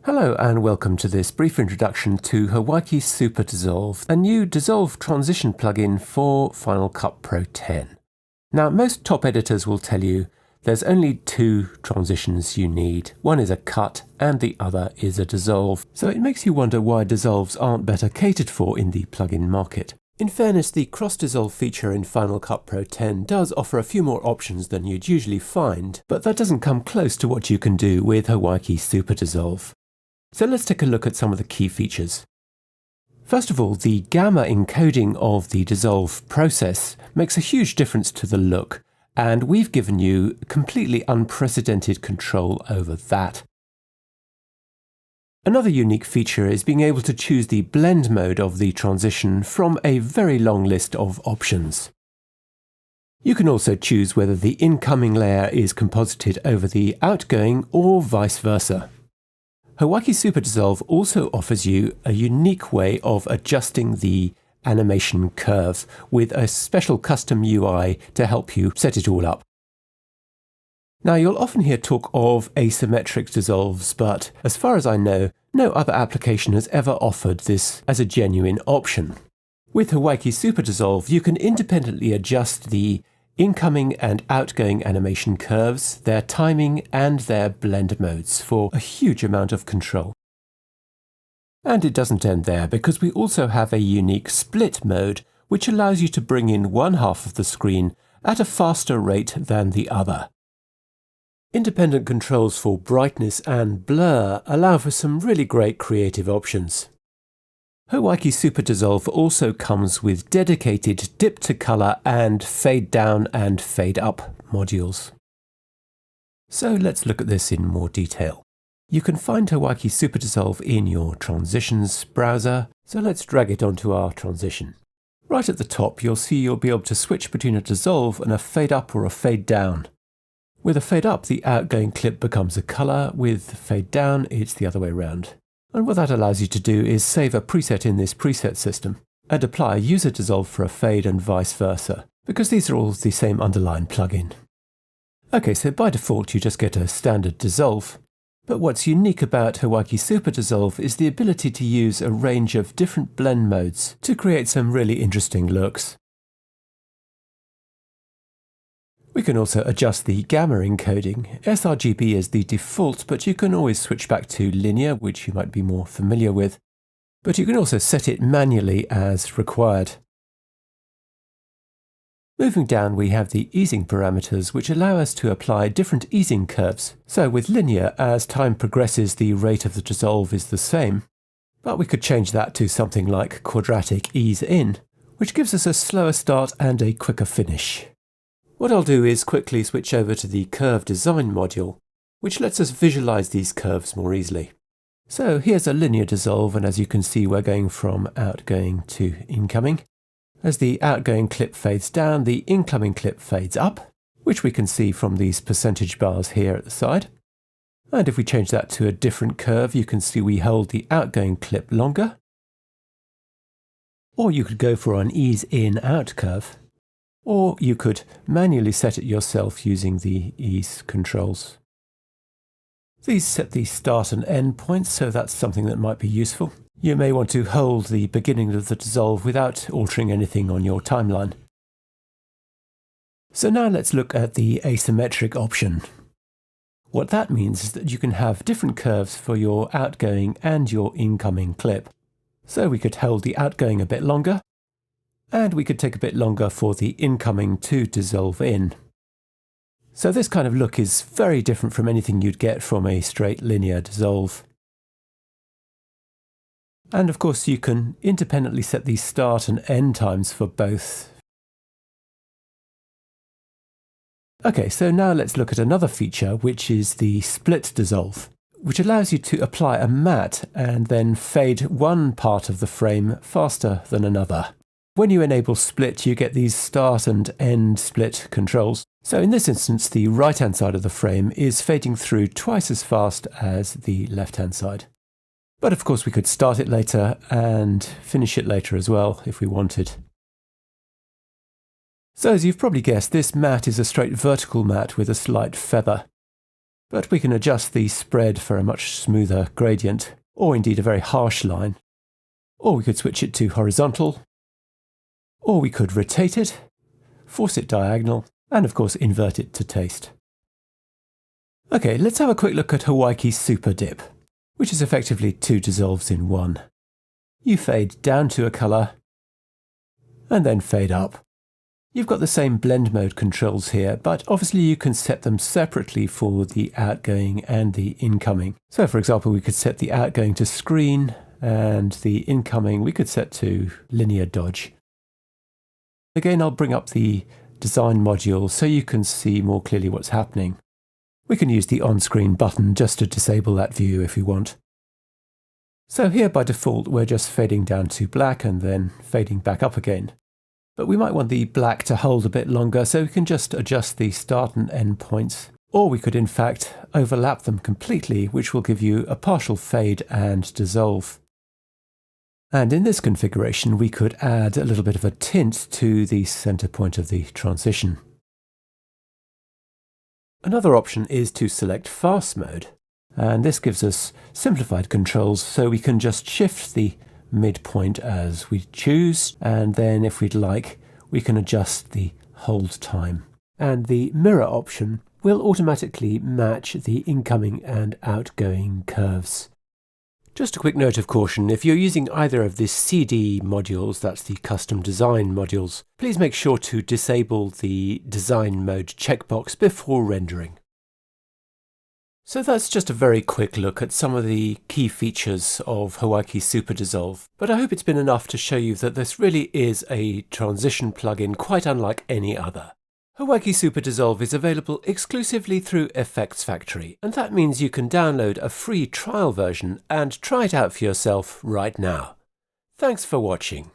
Hello and welcome to this brief introduction to Hawaiki Super Dissolve, a new Dissolve transition plugin for Final Cut Pro 10. Now, most top editors will tell you there's only two transitions you need. One is a cut and the other is a dissolve. So it makes you wonder why dissolves aren't better catered for in the plugin market. In fairness, the cross-dissolve feature in Final Cut Pro 10 does offer a few more options than you'd usually find, but that doesn't come close to what you can do with Hawaiki Super Dissolve. So let's take a look at some of the key features. First of all, the gamma encoding of the dissolve process makes a huge difference to the look, and we've given you completely unprecedented control over that. Another unique feature is being able to choose the blend mode of the transition from a very long list of options. You can also choose whether the incoming layer is composited over the outgoing or vice versa. Hawaiki Super Dissolve also offers you a unique way of adjusting the animation curve with a special custom UI to help you set it all up. Now, you'll often hear talk of asymmetric dissolves, but as far as I know, no other application has ever offered this as a genuine option. With Hawaiki Super Dissolve, you can independently adjust the incoming and outgoing animation curves, their timing and their blend modes for a huge amount of control. And it doesn't end there, because we also have a unique split mode which allows you to bring in one half of the screen at a faster rate than the other. Independent controls for brightness and blur allow for some really great creative options. Hawaiki Super Dissolve also comes with dedicated dip to color and fade down and fade up modules. So let's look at this in more detail. You can find Hawaiki Super Dissolve in your transitions browser, so let's drag it onto our transition. Right at the top you'll see you'll be able to switch between a dissolve and a fade up or a fade down. With a fade up, the outgoing clip becomes a color, with fade down it's the other way around. And what that allows you to do is save a preset in this preset system and apply a user dissolve for a fade and vice versa, because these are all the same underlying plugin. Okay, so by default you just get a standard dissolve, but what's unique about Hawaiki Super Dissolve is the ability to use a range of different blend modes to create some really interesting looks. We can also adjust the gamma encoding. sRGB is the default, but you can always switch back to linear, which you might be more familiar with. But you can also set it manually as required. Moving down, we have the easing parameters, which allow us to apply different easing curves. So with linear, as time progresses, the rate of the dissolve is the same. But we could change that to something like quadratic ease in, which gives us a slower start and a quicker finish. What I'll do is quickly switch over to the Curve Design module, which lets us visualize these curves more easily. So here's a linear dissolve, and as you can see we're going from outgoing to incoming. As the outgoing clip fades down, the incoming clip fades up, which we can see from these percentage bars here at the side. And if we change that to a different curve, you can see we hold the outgoing clip longer. Or you could go for an ease in out curve. Or you could manually set it yourself using the ease controls. These set the start and end points, so that's something that might be useful. You may want to hold the beginning of the dissolve without altering anything on your timeline. So now let's look at the asymmetric option. What that means is that you can have different curves for your outgoing and your incoming clip. So we could hold the outgoing a bit longer, and we could take a bit longer for the incoming to dissolve in. So this kind of look is very different from anything you'd get from a straight linear dissolve. And of course you can independently set the start and end times for both. Okay, so now let's look at another feature, which is the split dissolve, which allows you to apply a matte and then fade one part of the frame faster than another. When you enable split, you get these start and end split controls. So in this instance, the right-hand side of the frame is fading through twice as fast as the left-hand side. But of course we could start it later and finish it later as well if we wanted. So as you've probably guessed, this matte is a straight vertical matte with a slight feather. But we can adjust the spread for a much smoother gradient, or indeed a very harsh line. Or we could switch it to horizontal, or we could rotate it, force it diagonal, and of course invert it to taste. Okay, let's have a quick look at Hawaiki Super Dip, which is effectively 2 dissolves in 1. You fade down to a colour, and then fade up. You've got the same blend mode controls here, but obviously you can set them separately for the outgoing and the incoming. So for example, we could set the outgoing to screen, and the incoming we could set to linear dodge. Again, I'll bring up the design module so you can see more clearly what's happening. We can use the on-screen button just to disable that view if we want. So here by default we're just fading down to black and then fading back up again. But we might want the black to hold a bit longer, so we can just adjust the start and end points. Or we could in fact overlap them completely, which will give you a partial fade and dissolve. And in this configuration we could add a little bit of a tint to the center point of the transition. Another option is to select fast mode, and this gives us simplified controls, so we can just shift the midpoint as we choose, and then if we'd like we can adjust the hold time. And the mirror option will automatically match the incoming and outgoing curves. Just a quick note of caution, if you're using either of the CD modules, that's the custom design modules, please make sure to disable the design mode checkbox before rendering. So that's just a very quick look at some of the key features of Hawaiki Super Dissolve, but I hope it's been enough to show you that this really is a transition plugin quite unlike any other. Hawaiki Super Dissolve is available exclusively through Effects Factory, and that means you can download a free trial version and try it out for yourself right now. Thanks for watching.